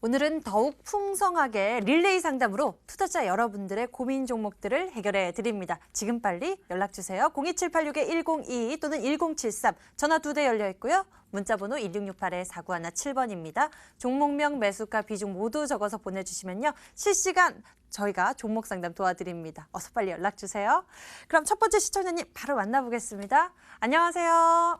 오늘은 더욱 풍성하게 릴레이 상담으로 투자자 여러분들의 고민 종목들을 해결해 드립니다. 지금 빨리 연락 주세요. 02786-1022 또는 1073 전화 2대 열려 있고요. 문자번호 1668-4917번입니다. 종목명, 매수가, 비중 모두 적어서 보내주시면요. 실시간 저희가 종목 상담 도와드립니다. 어서 빨리 연락 주세요. 그럼 첫 번째 시청자님 바로 만나보겠습니다. 안녕하세요.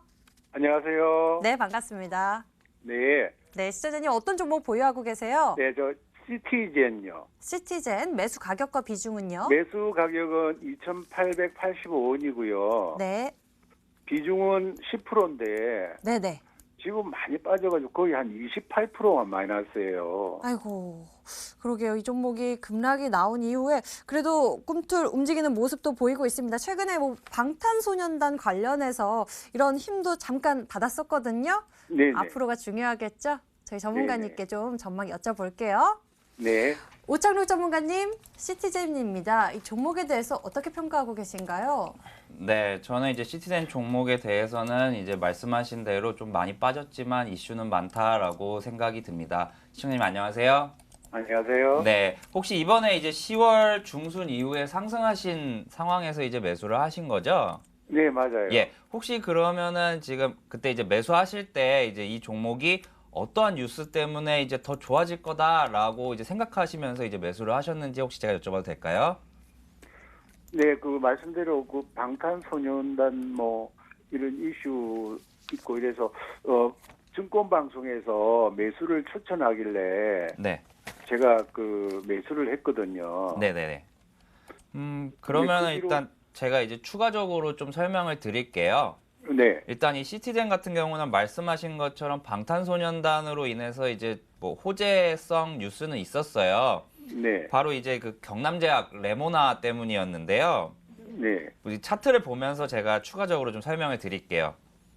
안녕하세요. 네, 반갑습니다. 네. 네, 시청자님 어떤 종목 보유하고 계세요? 네, 저 시티젠요. 시티젠 매수 가격과 비중은요? 매수 가격은 2,885원이고요. 네. 비중은 10%인데 네네. 지금 많이 빠져가지고 거의 한 28%가 마이너스예요. 아이고, 그러게요. 이 종목이 급락이 나온 이후에 그래도 꿈틀 움직이는 모습도 보이고 있습니다. 최근에 뭐 방탄소년단 관련해서 이런 힘도 잠깐 받았었거든요. 네. 앞으로가 중요하겠죠? 저희 전문가님께 좀 전망 여쭤볼게요. 네. 오창록 전문가님, 시티젠입니다. 이 종목에 대해서 어떻게 평가하고 계신가요? 네, 저는 이제 시티젠 종목에 대해서는 이제 말씀하신 대로 좀 많이 빠졌지만 이슈는 많다라고 생각이 듭니다. 시청자님 안녕하세요. 안녕하세요. 네, 혹시 이번에 이제 10월 중순 이후에 상승하신 상황에서 이제 매수를 하신 거죠? 네, 맞아요. 예, 혹시 그러면은 지금 그때 이제 매수하실 때 이제 이 종목이 어떠한 뉴스 때문에 이제 더 좋아질 거다라고 이제 생각하시면서 이제 매수를 하셨는지 혹시 제가 여쭤봐도 될까요? 네, 그 말씀대로 그 방탄소년단 뭐 이런 이슈 있고 이래서 증권방송에서 매수를 추천하길래 네. 제가 그 매수를 했거든요. 네네네. 그러면은 그 뒤로- 일단 제가 이제 추가적으로 좀 설명을 드릴게요. 네. 일단 이 시티젠 같은 경우는 말씀하신 것처럼 방탄소년단으로 인해서 이제 뭐 호재성 뉴스는 있었어요. 네. 바로 이제 그 경남제약 레모나 때문이었는데요. 네. 우리 차트를 보면서 제가 추가적으로 좀 설명을 드릴게요.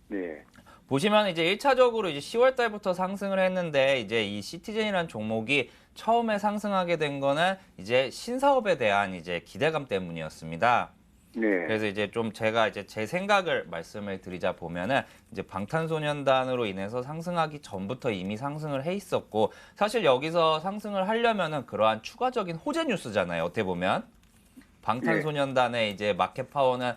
네. 보시면 이제 1차적으로 이제 10월 달부터 상승을 했는데 이제 이 시티젠이라는 종목이 처음에 상승하게 된 거는 이제 신사업에 대한 이제 기대감 때문이었습니다. 네. 그래서 이제 좀 제가 이제 제 생각을 말씀을 드리자 보면은 이제 방탄소년단으로 인해서 상승하기 전부터 이미 상승을 해 있었고 사실 여기서 상승을 하려면은 그러한 추가적인 호재 뉴스잖아요. 어떻게 보면 방탄소년단의 이제 마켓 파워는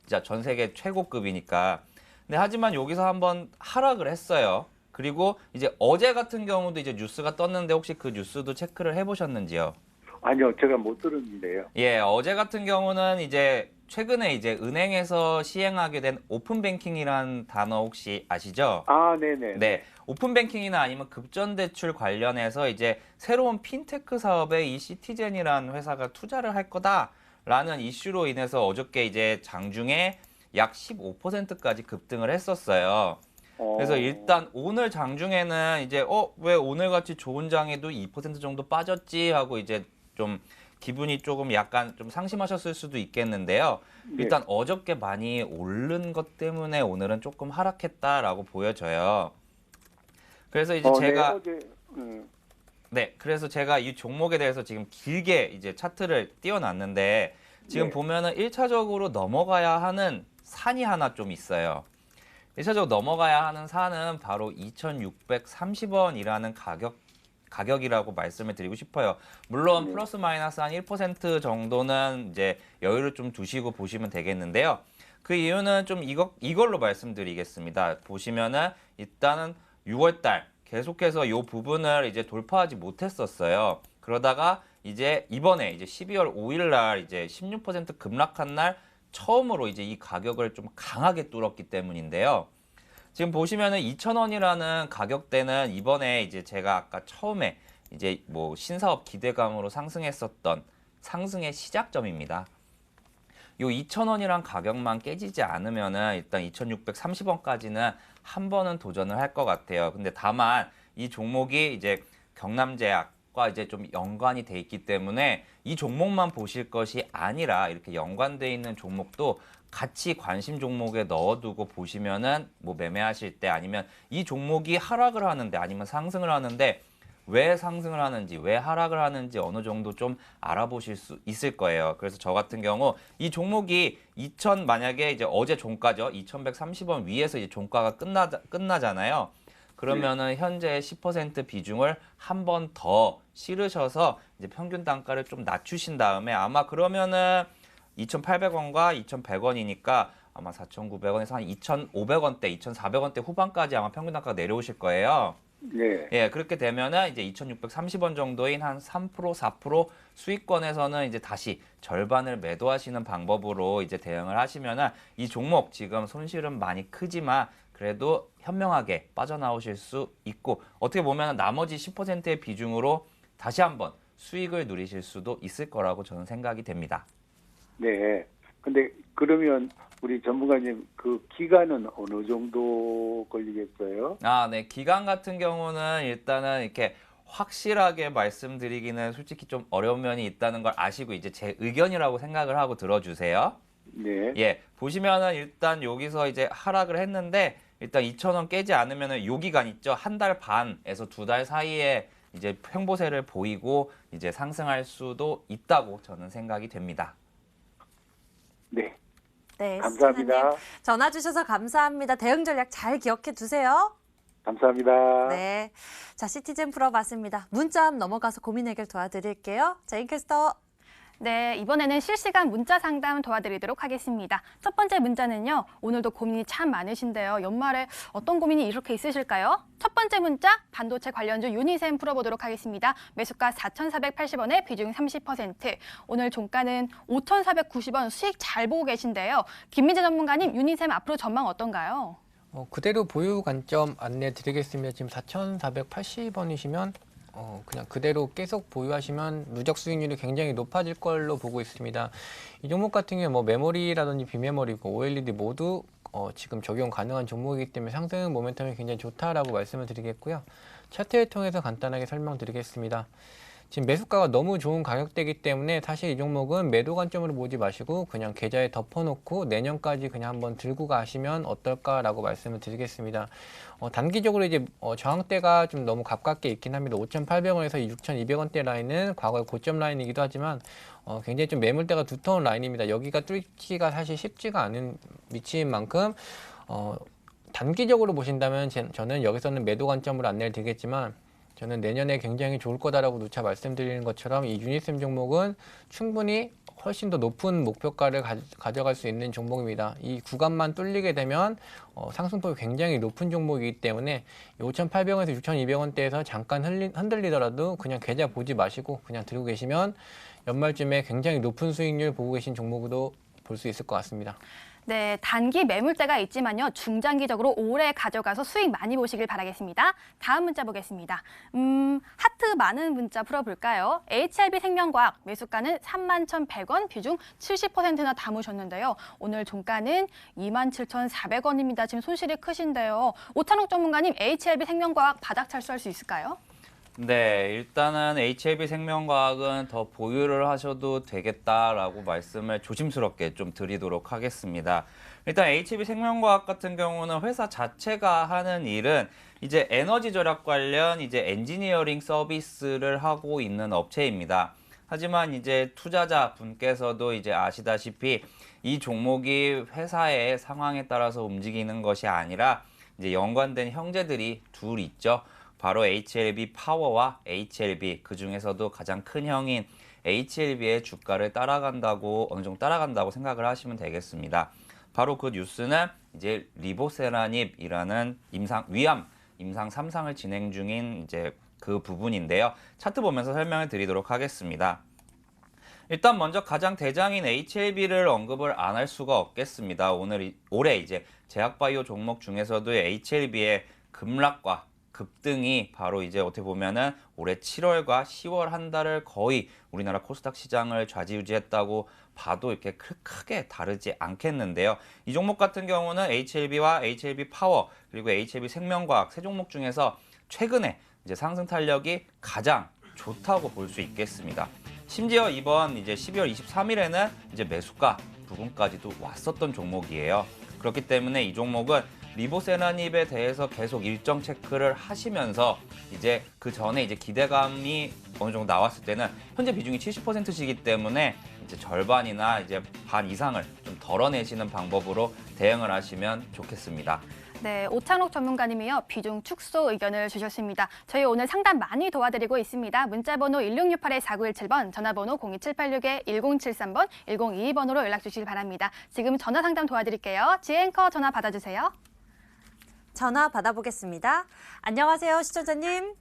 진짜 전 세계 최고급이니까. 근데 하지만 여기서 한번 하락을 했어요. 그리고 이제 어제 같은 경우도 이제 뉴스가 떴는데 혹시 그 뉴스도 체크를 해보셨는지요? 아니요, 제가 못 들었는데요. 예, 어제 같은 경우는 이제 최근에 이제 은행에서 시행하게 된 오픈뱅킹이라는 단어 혹시 아시죠? 아, 네네. 네, 오픈뱅킹이나 아니면 급전대출 관련해서 이제 새로운 핀테크 사업에 이 시티젠이라는 회사가 투자를 할 거다라는 이슈로 인해서 어저께 이제 장중에 약 15%까지 급등을 했었어요. 그래서 일단 오늘 장중에는 이제 왜 오늘같이 좋은 장에도 2% 정도 빠졌지 하고 이제 좀 기분이 조금 약간 좀 상심하셨을 수도 있겠는데요. 일단 어저께 많이 오른 것 때문에 오늘은 조금 하락했다라고 보여져요. 그래서 이제 제가 네, 어제, 네, 그래서 제가 이 종목에 대해서 지금 길게 이제 차트를 띄워놨는데 지금 네. 보면은 1차적으로 넘어가야 하는 산이 하나 좀 있어요. 1차적으로 넘어가야 하는 산은 바로 2,630원이라는 가격이라고 말씀을 드리고 싶어요. 물론 플러스 마이너스 한 1% 정도는 이제 여유를 좀 두시고 보시면 되겠는데요. 그 이유는 좀 이걸로 말씀드리겠습니다. 보시면은 일단은 6월 달 계속해서 이 부분을 이제 돌파하지 못했었어요. 그러다가 이제 이번에 이제 12월 5일 날 이제 16% 급락한 날 처음으로 이제 이 가격을 좀 강하게 뚫었기 때문인데요. 지금 보시면은 2,000원이라는 가격대는 이번에 이제 제가 아까 처음에 이제 뭐 신사업 기대감으로 상승했었던 상승의 시작점입니다. 요 2,000원이란 가격만 깨지지 않으면은 일단 2,630원까지는 한 번은 도전을 할 것 같아요. 근데 다만 이 종목이 이제 경남제약과 이제 좀 연관이 돼 있기 때문에 이 종목만 보실 것이 아니라 이렇게 연관돼 있는 종목도 같이 관심 종목에 넣어두고 보시면은 뭐 매매하실 때 아니면 이 종목이 하락을 하는데 아니면 상승을 하는데 왜 상승을 하는지 왜 하락을 하는지 어느 정도 좀 알아보실 수 있을 거예요. 그래서 저 같은 경우 이 종목이 만약에 이제 어제 종가죠. 2,130원 위에서 이제 종가가 끝나잖아요. 그러면은 현재 10% 비중을 한 번 더 실으셔서 이제 평균 단가를 좀 낮추신 다음에 아마 그러면은 2,800원과 2,100원이니까 아마 4,900원에서 한 2,500원대, 2,400원대 후반까지 아마 평균 단가가 내려오실 거예요. 네. 예, 그렇게 되면은 이제 2,630원 정도인 한 3%, 4% 수익권에서는 이제 다시 절반을 매도하시는 방법으로 이제 대응을 하시면은 이 종목 지금 손실은 많이 크지만 그래도 현명하게 빠져나오실 수 있고 어떻게 보면 나머지 10%의 비중으로 다시 한번 수익을 누리실 수도 있을 거라고 저는 생각이 됩니다. 네. 근데 그러면 우리 전문가님 그 기간은 어느 정도 걸리겠어요? 아, 네. 기간 같은 경우는 일단은 이렇게 확실하게 말씀드리기는 솔직히 좀 어려운 면이 있다는 걸 아시고 이제 제 의견이라고 생각을 하고 들어주세요. 네. 예, 보시면은 일단 여기서 이제 하락을 했는데 일단 2,000원 깨지 않으면은 요 기간 있죠. 한 달 반에서 두 달 사이에 이제 횡보세를 보이고 이제 상승할 수도 있다고 저는 생각이 됩니다. 네. 네, 감사합니다. 시청자님 전화 주셔서 감사합니다. 대응 전략 잘 기억해 두세요. 감사합니다. 네. 자, 시티즌 풀어봤습니다. 문자 넘어가서 고민 해결 도와드릴게요. 자, 인캐스터. 네, 이번에는 실시간 문자 상담 도와드리도록 하겠습니다. 첫 번째 문자는요. 오늘도 고민이 참 많으신데요. 연말에 어떤 고민이 이렇게 있으실까요? 첫 번째 문자, 반도체 관련주 유니셈 풀어보도록 하겠습니다. 매수가 4,480원에 비중 30%. 오늘 종가는 5,490원 수익 잘 보고 계신데요. 김민재 전문가님, 유니셈 앞으로 전망 어떤가요? 그대로 보유 관점 안내 드리겠습니다. 지금 4,480원이시면 그냥 그대로 계속 보유하시면 누적 수익률이 굉장히 높아질 걸로 보고 있습니다. 이 종목 같은 경우에 뭐 메모리라든지 비메모리, OLED 모두 지금 적용 가능한 종목이기 때문에 상승 모멘텀이 굉장히 좋다라고 말씀을 드리겠고요. 차트를 통해서 간단하게 설명드리겠습니다. 지금 매수가가 너무 좋은 가격대이기 때문에 사실 이 종목은 매도 관점으로 보지 마시고 그냥 계좌에 덮어놓고 내년까지 그냥 한번 들고 가시면 어떨까라고 말씀을 드리겠습니다. 단기적으로 이제 저항대가 좀 너무 가깝게 있긴 합니다. 5,800원에서 6,200원대 라인은 과거의 고점 라인이기도 하지만 굉장히 좀 매물대가 두터운 라인입니다. 여기가 뚫기가 사실 쉽지가 않은 위치인 만큼 단기적으로 보신다면 저는 여기서는 매도 관점으로 안내를 드리겠지만 저는 내년에 굉장히 좋을 거다라고 누차 말씀드리는 것처럼 이 유니셈 종목은 충분히 훨씬 더 높은 목표가를 가져갈 수 있는 종목입니다. 이 구간만 뚫리게 되면 상승폭이 굉장히 높은 종목이기 때문에 5,800원에서 6,200원대에서 잠깐 흔들리더라도 그냥 계좌 보지 마시고 그냥 들고 계시면 연말쯤에 굉장히 높은 수익률 보고 계신 종목으로 볼 수 있을 것 같습니다. 네, 단기 매물대가 있지만요. 중장기적으로 오래 가져가서 수익 많이 보시길 바라겠습니다. 다음 문자 보겠습니다. 하트 많은 문자 풀어볼까요? HLB 생명과학 매수가는 31,100원, 비중 70%나 담으셨는데요. 오늘 종가는 27,400원입니다. 지금 손실이 크신데요. 오찬욱 전문가님, HLB 생명과학 바닥 철수할 수 있을까요? 네, 일단은 HLB 생명과학은 더 보유를 하셔도 되겠다라고 말씀을 조심스럽게 좀 드리도록 하겠습니다. 일단 HLB 생명과학 같은 경우는 회사 자체가 하는 일은 이제 에너지 절약 관련 이제 엔지니어링 서비스를 하고 있는 업체입니다. 하지만 이제 투자자 분께서도 이제 아시다시피 이 종목이 회사의 상황에 따라서 움직이는 것이 아니라 이제 연관된 형제들이 둘 있죠. 바로 HLB 파워와 HLB, 그 중에서도 가장 큰 형인 HLB의 주가를 따라간다고, 어느 정도 따라간다고 생각을 하시면 되겠습니다. 바로 그 뉴스는 이제 리보세라닙이라는 위암 임상 3상을 진행 중인 이제 그 부분인데요. 차트 보면서 설명을 드리도록 하겠습니다. 일단 먼저 가장 대장인 HLB를 언급을 안 할 수가 없겠습니다. 올해 이제 제약바이오 종목 중에서도 HLB의 급락과 급등이 바로 이제 어떻게 보면은 올해 7월과 10월 한 달을 거의 우리나라 코스닥 시장을 좌지우지했다고 봐도 이렇게 크게 다르지 않겠는데요. 이 종목 같은 경우는 HLB와 HLB 파워 그리고 HLB 생명과학 세 종목 중에서 최근에 이제 상승 탄력이 가장 좋다고 볼 수 있겠습니다. 심지어 이번 이제 12월 23일에는 이제 매수가 부분까지도 왔었던 종목이에요. 그렇기 때문에 이 종목은 리보세라닙에 대해서 계속 일정 체크를 하시면서 이제 그 전에 이제 기대감이 어느 정도 나왔을 때는 현재 비중이 70%시기 때문에 이제 절반이나 이제 반 이상을 좀 덜어내시는 방법으로 대응을 하시면 좋겠습니다. 네, 오창록 전문가님이요. 비중 축소 의견을 주셨습니다. 저희 오늘 상담 많이 도와드리고 있습니다. 문자번호 1668-4917번, 전화번호 02786-1073번, 1022번으로 연락 주시길 바랍니다. 지금 전화 상담 도와드릴게요. 지앵커 전화 받아주세요. 전화 받아보겠습니다. 안녕하세요, 시청자님.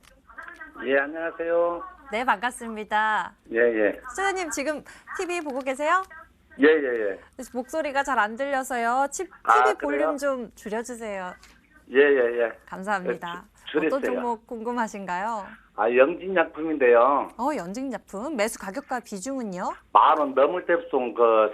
예, 안녕하세요. 네, 반갑습니다. 예, 예. 시청자님 지금 TV 보고 계세요? 예, 예, 예. 목소리가 잘 안 들려서요. TV 아, 볼륨 그래요? 좀 줄여주세요. 예, 예, 예. 감사합니다. 줄였어요. 어떤 종목 궁금하신가요? 영진약품인데요. 연증약품 매수 가격과 비중은요? 10,000원 넘을 때부터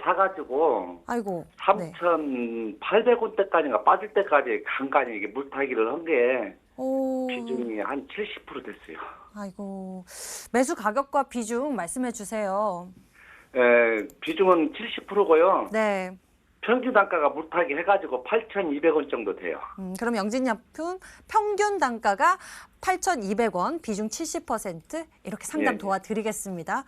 사가지고 아이고. 네. 3,800원대까지인가 빠질 때까지 간간히 이게 물타기를 한 게 오. 비중이 한 70% 됐어요. 아이고. 매수 가격과 비중 말씀해 주세요. 비중은 70%고요. 네. 평균 단가가 물타기 해가지고 8,200원 정도 돼요. 그럼 영진약품 평균 단가가 8,200원, 비중 70% 이렇게 상담 예, 예. 도와드리겠습니다.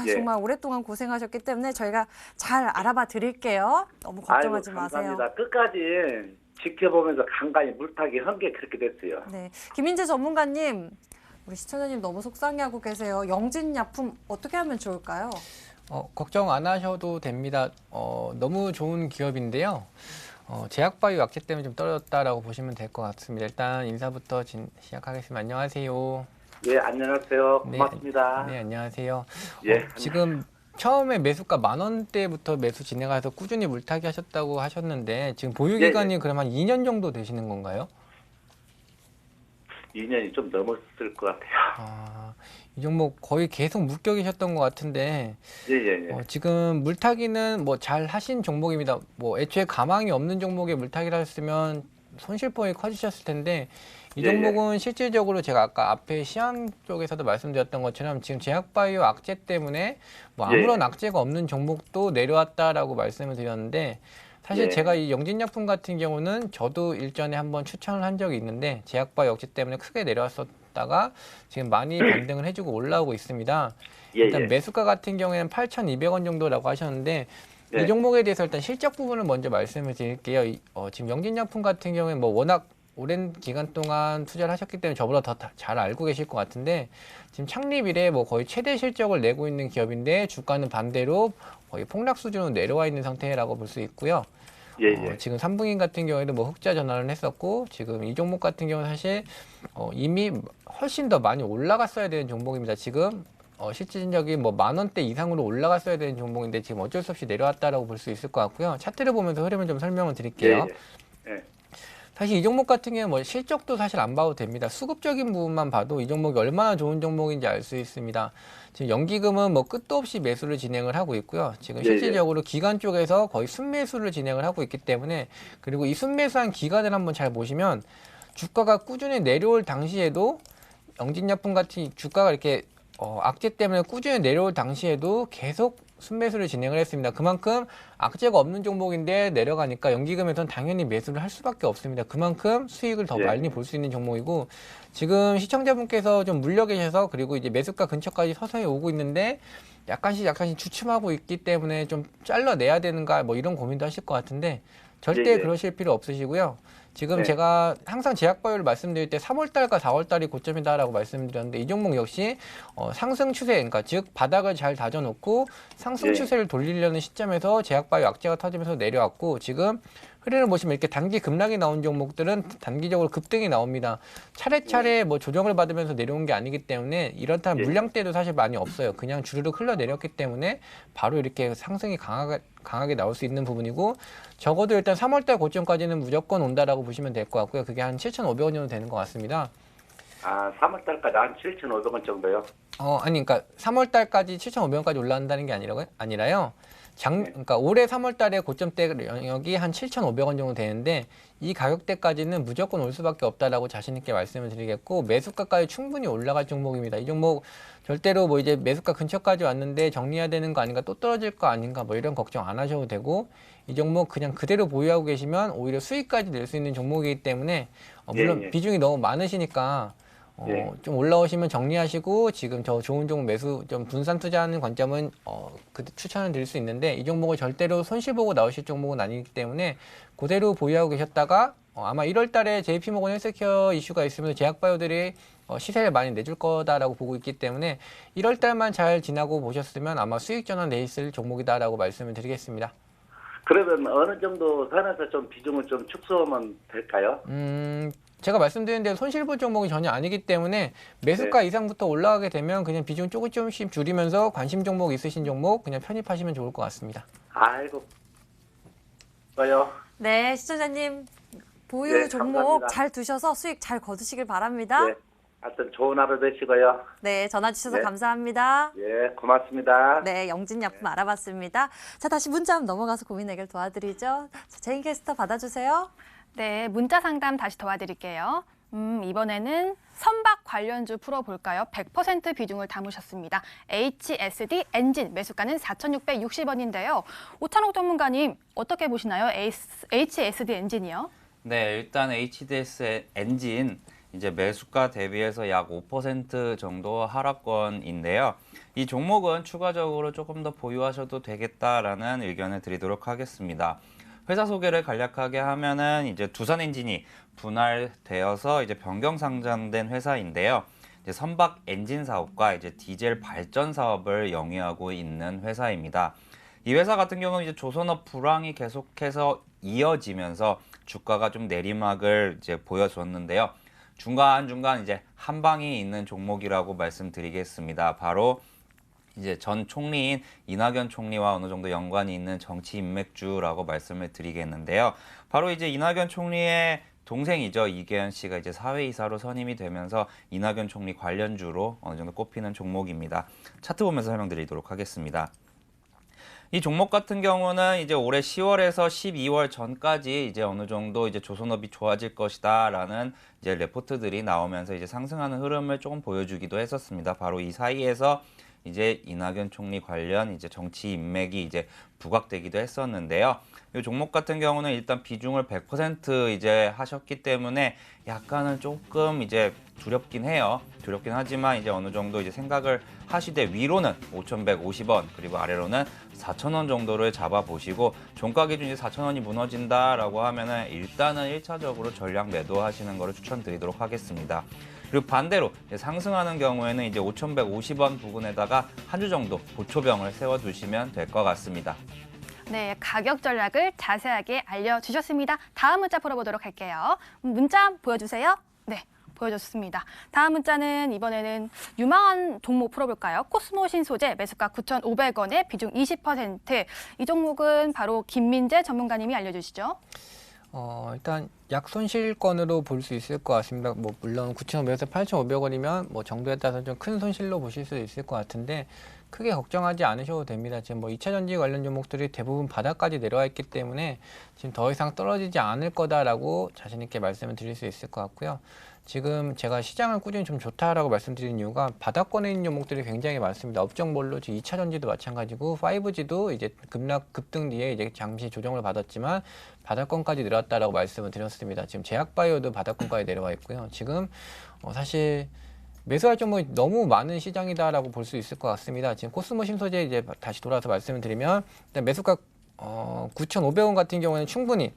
예. 정말 오랫동안 고생하셨기 때문에 저희가 잘 알아봐 드릴게요. 너무 걱정하지 아이고, 마세요. 감사합니다. 끝까지 지켜보면서 간간히 물타기 한 게 그렇게 됐어요. 네, 김인재 전문가님, 우리 시청자님 너무 속상해하고 계세요. 영진약품 어떻게 하면 좋을까요? 걱정 안 하셔도 됩니다. 너무 좋은 기업인데요. 제약바이오 약재 때문에 좀 떨어졌다라고 보시면 될 것 같습니다. 일단 인사부터 시작하겠습니다. 안녕하세요. 예, 안녕하세요. 고맙습니다. 네, 안녕하세요. 예, 지금 처음에 매수가 10,000원대부터 매수 진행해서 꾸준히 물타기 하셨다고 하셨는데 지금 보유 기간이 예. 그럼 한 2년 정도 되시는 건가요? 2년이 좀 넘었을 것 같아요. 이 종목 거의 계속 묶여 계셨던 것 같은데 예, 예, 예. 지금 물타기는 뭐 잘 하신 종목입니다. 뭐 애초에 가망이 없는 종목에 물타기를 하셨으면 손실폭이 커지셨을 텐데 이 예, 종목은 실질적으로 제가 아까 앞에 시황 쪽에서도 말씀드렸던 것처럼 지금 제약바이오 악재 때문에 뭐 아무런 예. 악재가 없는 종목도 내려왔다라고 말씀을 드렸는데 사실 예. 제가 이 영진약품 같은 경우는 저도 일전에 한번 추천을 한 적이 있는데 제약바이오 악재 때문에 크게 내려왔었다가 지금 많이 반등을 해주고 올라오고 있습니다. 예, 일단 예. 매수가 같은 경우에는 8,200원 정도라고 하셨는데 예. 이 종목에 대해서 일단 실적 부분을 먼저 말씀을 드릴게요. 지금 영진약품 같은 경우에 뭐 워낙 오랜 기간 동안 투자를 하셨기 때문에 저보다 더 잘 알고 계실 것 같은데 지금 창립 이래 뭐 거의 최대 실적을 내고 있는 기업인데 주가는 반대로 거의 폭락 수준으로 내려와 있는 상태라고 볼 수 있고요. 예, 예. 지금 3분기 같은 경우에도 뭐 흑자 전환을 했었고 지금 이 종목 같은 경우는 사실 이미 훨씬 더 많이 올라갔어야 되는 종목입니다. 지금 실질적인 뭐 10,000원대 이상으로 올라갔어야 되는 종목인데 지금 어쩔 수 없이 내려왔다라고 볼 수 있을 것 같고요. 차트를 보면서 흐름을 좀 설명을 드릴게요. 예, 예. 사실 이 종목 같은 경우는 뭐 실적도 사실 안 봐도 됩니다. 수급적인 부분만 봐도 이 종목이 얼마나 좋은 종목인지 알 수 있습니다. 지금 연기금은 뭐 끝도 없이 매수를 진행을 하고 있고요. 지금 예, 예. 실질적으로 기관 쪽에서 거의 순매수를 진행을 하고 있기 때문에 그리고 이 순매수한 기간을 한번 잘 보시면 주가가 꾸준히 내려올 당시에도 영진약품 같은 주가가 이렇게 악재 때문에 꾸준히 내려올 당시에도 계속 순매수를 진행을 했습니다. 그만큼 악재가 없는 종목인데 내려가니까 연기금에서는 당연히 매수를 할 수밖에 없습니다. 그만큼 수익을 더 예. 많이 볼 수 있는 종목이고 지금 시청자분께서 좀 물려 계셔서 그리고 이제 매수가 근처까지 서서히 오고 있는데 약간씩 주춤하고 있기 때문에 좀 잘라내야 되는가 뭐 이런 고민도 하실 것 같은데 절대 예, 예. 그러실 필요 없으시고요. 지금 네. 제가 항상 제약바이오를 말씀드릴 때 3월달과 4월달이 고점이다라고 말씀드렸는데 이 종목 역시 상승 추세, 그러니까 즉 바닥을 잘 다져놓고 상승 네. 추세를 돌리려는 시점에서 제약바이오 악재가 터지면서 내려왔고 지금 흐름을 보시면 이렇게 단기 급락이 나온 종목들은 단기적으로 급등이 나옵니다. 차례차례 뭐 조정을 받으면서 내려온 게 아니기 때문에 이렇다면 예. 물량대도 사실 많이 없어요. 그냥 주르륵 흘러내렸기 때문에 바로 이렇게 상승이 강하게 나올 수 있는 부분이고 적어도 일단 3월달 고점까지는 무조건 온다라고 보시면 될 것 같고요. 그게 한 7,500원 정도 되는 것 같습니다. 3월달까지 한 7,500원 정도요? 아니, 그러니까 3월달까지 7,500원까지 올라간다는 게 아니라요. 그러니까 올해 3월달에 고점대 영역이 한 7,500원 정도 되는데 이 가격대까지는 무조건 올 수밖에 없다라고 자신 있게 말씀을 드리겠고 매수가까지 충분히 올라갈 종목입니다. 이 종목 절대로 뭐 이제 매수가 근처까지 왔는데 정리해야 되는 거 아닌가 또 떨어질 거 아닌가 뭐 이런 걱정 안 하셔도 되고 이 종목 그냥 그대로 보유하고 계시면 오히려 수익까지 낼 수 있는 종목이기 때문에 물론 예, 예. 비중이 너무 많으시니까 예. 좀 올라오시면 정리하시고 지금 저 좋은 종목 매수 좀 분산 투자하는 관점은 추천을 드릴 수 있는데 이 종목을 절대로 손실 보고 나오실 종목은 아니기 때문에 그대로 보유하고 계셨다가 아마 1월 달에 JP모건 헬스케어 이슈가 있으면서 제약바이오들이 시세를 많이 내줄 거다라고 보고 있기 때문에 1월 달만 잘 지나고 보셨으면 아마 수익 전환 돼 있을 종목이다라고 말씀을 드리겠습니다. 그러면 어느 정도 선에서 좀 비중을 좀 축소하면 될까요? 제가 말씀드린 대로 손실부 종목이 전혀 아니기 때문에 매수가 이상부터 올라가게 되면 그냥 비중 조금씩 줄이면서 관심 종목 있으신 종목 그냥 편입하시면 좋을 것 같습니다. 아이고. 뭐요? 네, 시청자님 보유 네, 종목 감사합니다. 잘 두셔서 수익 잘 거두시길 바랍니다. 네. 하여튼 좋은 하루 되시고요. 네, 전화 주셔서 네. 감사합니다. 예, 고맙습니다. 네, 영진약품 알아봤습니다. 자, 다시 문자 한번 넘어가서 고민 해결 도와드리죠. 자, 제인 캐스터 받아주세요. 네, 문자 상담 다시 도와드릴게요. 이번에는 선박 관련주 풀어볼까요? 100% 비중을 담으셨습니다. HSD 엔진 매수가는 4,660원인데요. 오찬옥 전문가님 어떻게 보시나요? HSD 엔진이요? 네, 일단 HDS 엔진 이제 매수가 대비해서 약 5% 정도 하락권인데요. 이 종목은 추가적으로 조금 더 보유하셔도 되겠다라는 의견을 드리도록 하겠습니다. 회사 소개를 간략하게 하면은 이제 두산 엔진이 분할되어서 이제 변경 상장된 회사인데요. 이제 선박 엔진 사업과 이제 디젤 발전 사업을 영위하고 있는 회사입니다. 이 회사 같은 경우는 이제 조선업 불황이 계속해서 이어지면서 주가가 좀 내리막을 이제 보여줬는데요. 중간중간 이제 한 방이 있는 종목이라고 말씀드리겠습니다. 바로 이제 전 총리인 이낙연 총리와 어느 정도 연관이 있는 정치 인맥주라고 말씀을 드리겠는데요. 바로 이제 이낙연 총리의 동생이죠. 이계현 씨가 이제 사회이사로 선임이 되면서 이낙연 총리 관련주로 어느 정도 꼽히는 종목입니다. 차트 보면서 설명드리도록 하겠습니다. 이 종목 같은 경우는 이제 올해 10월에서 12월 전까지 이제 어느 정도 이제 조선업이 좋아질 것이다라는 이제 레포트들이 나오면서 이제 상승하는 흐름을 조금 보여주기도 했었습니다. 바로 이 사이에서 이제 이낙연 총리 관련 이제 정치 인맥이 이제 부각되기도 했었는데요. 이 종목 같은 경우는 일단 비중을 100% 이제 하셨기 때문에 약간은 조금 이제 두렵긴 해요. 두렵긴 하지만 이제 어느 정도 이제 생각을 하시되 위로는 5,150원 그리고 아래로는 4,000원 정도를 잡아보시고 종가 기준 이제 4,000원이 무너진다라고 하면은 일단은 1차적으로 전량 매도하시는 것을 추천드리도록 하겠습니다. 그리고 반대로 이제 상승하는 경우에는 이제 5,150원 부근에다가 한 주 정도 보초병을 세워두시면 될 것 같습니다. 네, 가격 전략을 자세하게 알려주셨습니다. 다음 문자 풀어보도록 할게요. 문자 보여주세요. 네, 보여줬습니다. 다음 문자는 이번에는 유망한 종목 풀어볼까요? 코스모 신소재 매수가 9,500원에 비중 20%. 이 종목은 바로 김민재 전문가님이 알려주시죠. 일단 약 손실권으로 볼 수 있을 것 같습니다. 뭐 물론 9,500원에서 8,500원이면 뭐 정도에 따라서 좀 큰 손실로 보실 수 있을 것 같은데 크게 걱정하지 않으셔도 됩니다. 지금 뭐 2차 전지 관련 종목들이 대부분 바닥까지 내려와 있기 때문에 지금 더 이상 떨어지지 않을 거다라고 자신 있게 말씀을 드릴 수 있을 것 같고요. 지금 제가 시장을 꾸준히 좀 좋다라고 말씀드린 이유가 바닥권에 있는 종목들이 굉장히 많습니다. 업종별로 지금 2차 전지도 마찬가지고 5G도 이제 급등 뒤에 이제 잠시 조정을 받았지만 바닥권까지 내려왔다라고 말씀을 드렸습니다. 지금 제약바이오도 바닥권까지 내려와 있고요. 지금 사실 매수할 종목이 너무 많은 시장이다라고 볼 수 있을 것 같습니다. 지금 코스모 신소재 이제 다시 돌아서 말씀을 드리면 일단 매수가 9,500원 같은 경우는 충분히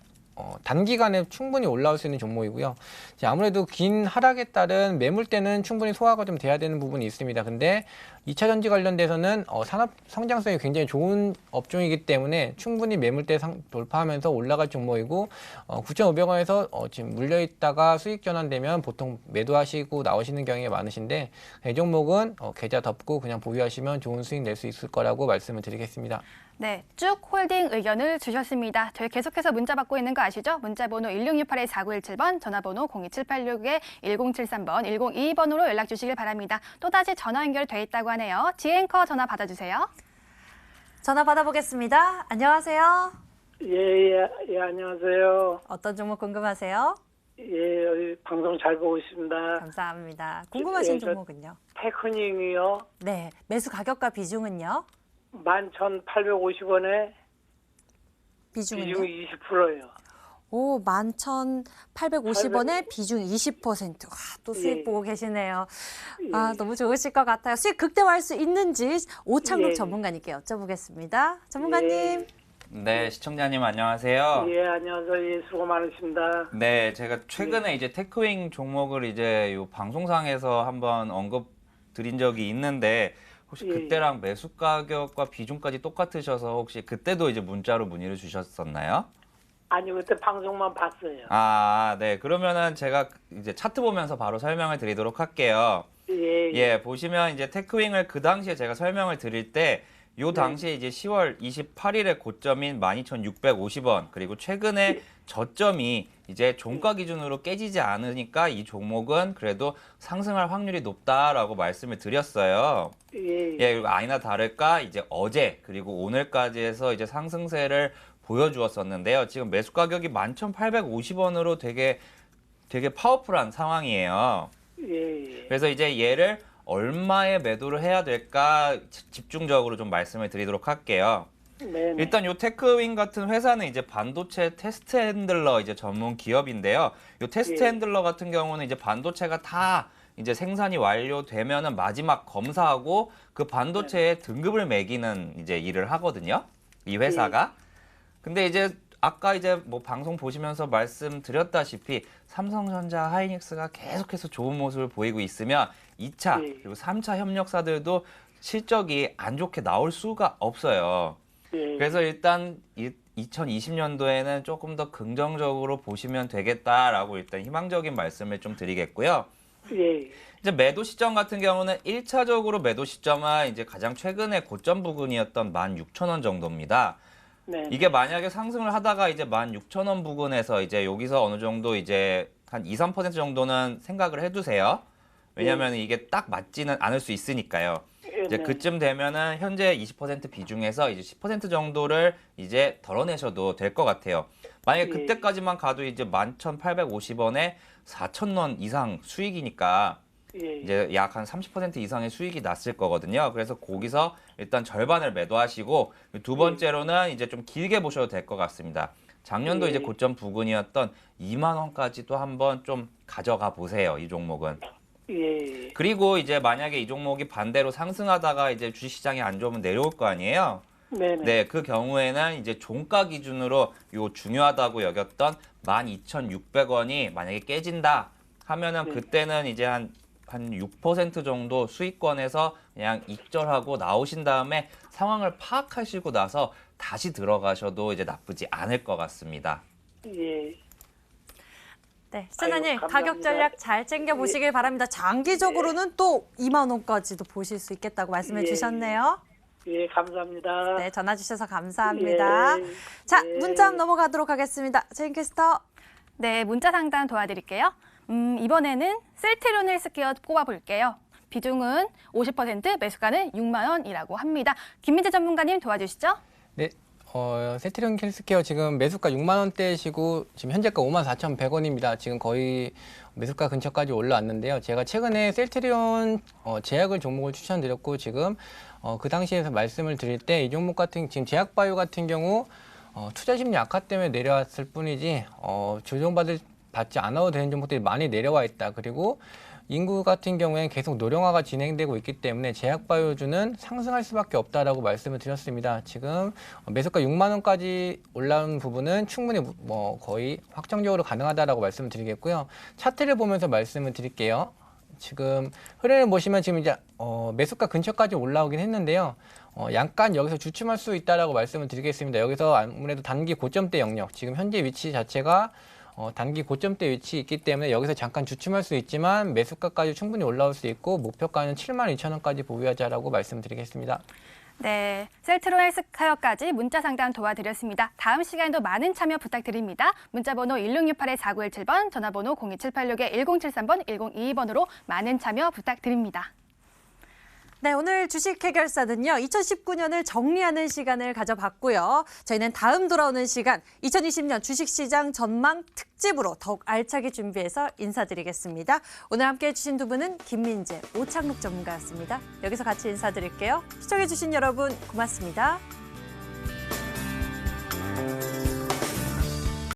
단기간에 충분히 올라올 수 있는 종목이고요. 이제 아무래도 긴 하락에 따른 매물대는 충분히 소화가 좀 돼야 되는 부분이 있습니다. 근데 2차 전지 관련돼서는 산업 성장성이 굉장히 좋은 업종이기 때문에 충분히 매물대 돌파하면서 올라갈 종목이고 9,500원에서 지금 물려있다가 수익 전환되면 보통 매도하시고 나오시는 경향이 많으신데 이 종목은 계좌 덮고 그냥 보유하시면 좋은 수익 낼 수 있을 거라고 말씀을 드리겠습니다. 네, 쭉 홀딩 의견을 주셨습니다. 저희 계속해서 문자 받고 있는 거 아시죠? 문자번호 1668-4917번, 전화번호 02786-1073번, 1022번으로 연락 주시길 바랍니다. 또다시 전화 연결돼 있다고 하네요. 지앵커 전화 받아주세요. 전화 받아보겠습니다. 안녕하세요. 예, 안녕하세요. 어떤 종목 궁금하세요? 예, 방송 잘 보고 있습니다. 감사합니다. 궁금하신 예, 저- 종목은요? 테크닝이요. 네, 매수 가격과 비중은요? 11,850원에 비중은요? 비중 20%예요. 오, 11,850원에 비중 20%. 와, 또 수익 예. 보고 계시네요. 예. 아, 너무 좋으실 것 같아요. 수익 극대화할 수 있는지 오창국 예. 전문가님께 여쭤보겠습니다. 전문가님. 네, 시청자님 안녕하세요. 예, 안녕하세요. 예, 수고 많으십니다. 네, 제가 최근에 이제 테크윙 종목을 이제 요 방송상에서 한번 언급 드린 적이 있는데 혹시 예. 그때랑 매수 가격과 비중까지 똑같으셔서 혹시 그때도 이제 문자로 문의를 주셨었나요? 아니, 그때 방송만 봤어요. 아, 네. 그러면은 제가 이제 차트 보면서 바로 설명을 드리도록 할게요. 예, 예, 보시면 이제 테크윙을 그 당시에 제가 설명을 드릴 때 요 당시에 이제 10월 28일에 고점인 12,650원 그리고 최근에 저점이 이제 종가 기준으로 깨지지 않으니까 이 종목은 그래도 상승할 확률이 높다라고 말씀을 드렸어요. 예, 예, 그리고 아니나 다를까 이제 어제 그리고 오늘까지 해서 이제 상승세를 보여주었었는데요. 지금 매수 가격이 11,850원으로 되게 파워풀한 상황이에요. 예, 그래서 이제 얘를 얼마에 매도를 해야 될까 집중적으로 좀 말씀을 드리도록 할게요. 네, 일단 요 테크윙 같은 회사는 이제 반도체 테스트 핸들러 이제 전문 기업인데요. 요 테스트 예. 핸들러 같은 경우는 이제 반도체가 다 이제 생산이 완료되면은 마지막 검사하고 그 반도체에 등급을 매기는 이제 일을 하거든요. 이 회사가. 근데 이제 아까 이제 뭐 방송 보시면서 말씀드렸다시피 삼성전자, 하이닉스가 계속해서 좋은 모습을 보이고 있으면 2차 예. 그리고 3차 협력사들도 실적이 안 좋게 나올 수가 없어요. 예. 그래서 일단 2020년도에는 조금 더 긍정적으로 보시면 되겠다라고 일단 희망적인 말씀을 좀 드리겠고요. 예, 이제 매도 시점 같은 경우는 1차적으로 매도 시점은 이제 가장 최근에 고점 부근이었던 16,000원 정도입니다. 네, 이게 만약에 상승을 하다가 이제 16,000원 부근에서 이제 여기서 어느 정도 이제 한 2, 3% 정도는 생각을 해두세요. 왜냐면 이게 딱 맞지는 않을 수 있으니까요. 이제 네. 그쯤 되면은 현재 20% 비중에서 이제 10% 정도를 이제 덜어내셔도 될 것 같아요. 만약에 예. 그때까지만 가도 이제 11,850원에 4,000원 이상 수익이니까 예, 이제 약 한 30% 이상의 수익이 났을 거거든요. 그래서 거기서 일단 절반을 매도하시고 두 번째로는 이제 좀 길게 보셔도 될 것 같습니다. 작년도 예. 이제 고점 부근이었던 2만 원까지도 한번 좀 가져가 보세요. 이 종목은. 예, 그리고 이제 만약에 이 종목이 반대로 상승하다가 이제 주식시장이 안 좋으면 내려올 거 아니에요. 네, 네, 그 경우에는 이제 종가 기준으로 요 중요하다고 여겼던 12,600원이 만약에 깨진다 하면은 네. 그때는 이제 한 6% 정도 수익권에서 그냥 익절하고 나오신 다음에 상황을 파악하시고 나서 다시 들어가셔도 이제 나쁘지 않을 것 같습니다. 예. 네, 시청자님 아유, 감사합니다. 가격 전략 잘 챙겨 보시길 바랍니다. 장기적으로는 또 2만 원까지도 보실 수 있겠다고 말씀해 예. 주셨네요. 예, 감사합니다. 네, 전화 주셔서 감사합니다. 예. 자, 예. 문자 한번 넘어가도록 하겠습니다. 제인캐스터. 네, 문자 상담 도와드릴게요. 이번에는 셀트리온 헬스케어 꼽아볼게요. 비중은 50%, 매수가는 6만 원이라고 합니다. 김민재 전문가님 도와주시죠. 네. 세트리온 헬스케어 지금 매수가 6만 원대시고 지금 현재가 54,100원입니다. 지금 거의 매수가 근처까지 올라왔는데요. 제가 최근에 셀트리온 제약을 종목을 추천드렸고 지금 그 당시에서 말씀을 드릴 때 이 종목 같은 지금 제약바이오 같은 경우 투자 심리 악화 때문에 내려왔을 뿐이지 받지 않아도 되는 종목들이 많이 내려와 있다. 그리고 인구 같은 경우에는 계속 노령화가 진행되고 있기 때문에 제약바이오주는 상승할 수밖에 없다라고 말씀을 드렸습니다. 지금 매수가 6만 원까지 올라온 부분은 충분히 거의 확정적으로 가능하다라고 말씀을 드리겠고요. 차트를 보면서 말씀을 드릴게요. 지금 흐름을 보시면 지금 이제 매수가 근처까지 올라오긴 했는데요. 약간 여기서 주춤할 수 있다라고 말씀을 드리겠습니다. 여기서 아무래도 단기 고점대 영역, 지금 현재 위치 자체가 단기 고점대 위치에 있기 때문에 여기서 잠깐 주춤할 수 있지만 매수가까지 충분히 올라올 수 있고 목표가는 72,000원까지 보유하자라고 말씀드리겠습니다. 네, 셀트리온 헬스케어까지 문자 상담 도와드렸습니다. 다음 시간에도 많은 참여 부탁드립니다. 문자번호 1668-4917번, 전화번호 02786-1073번, 1022번으로 많은 참여 부탁드립니다. 네, 오늘 주식 해결사는요, 2019년을 정리하는 시간을 가져봤고요. 저희는 다음 돌아오는 시간, 2020년 주식시장 전망 특집으로 더욱 알차게 준비해서 인사드리겠습니다. 오늘 함께해 주신 두 분은 김민재, 오창록 전문가였습니다. 여기서 같이 인사드릴게요. 시청해 주신 여러분 고맙습니다.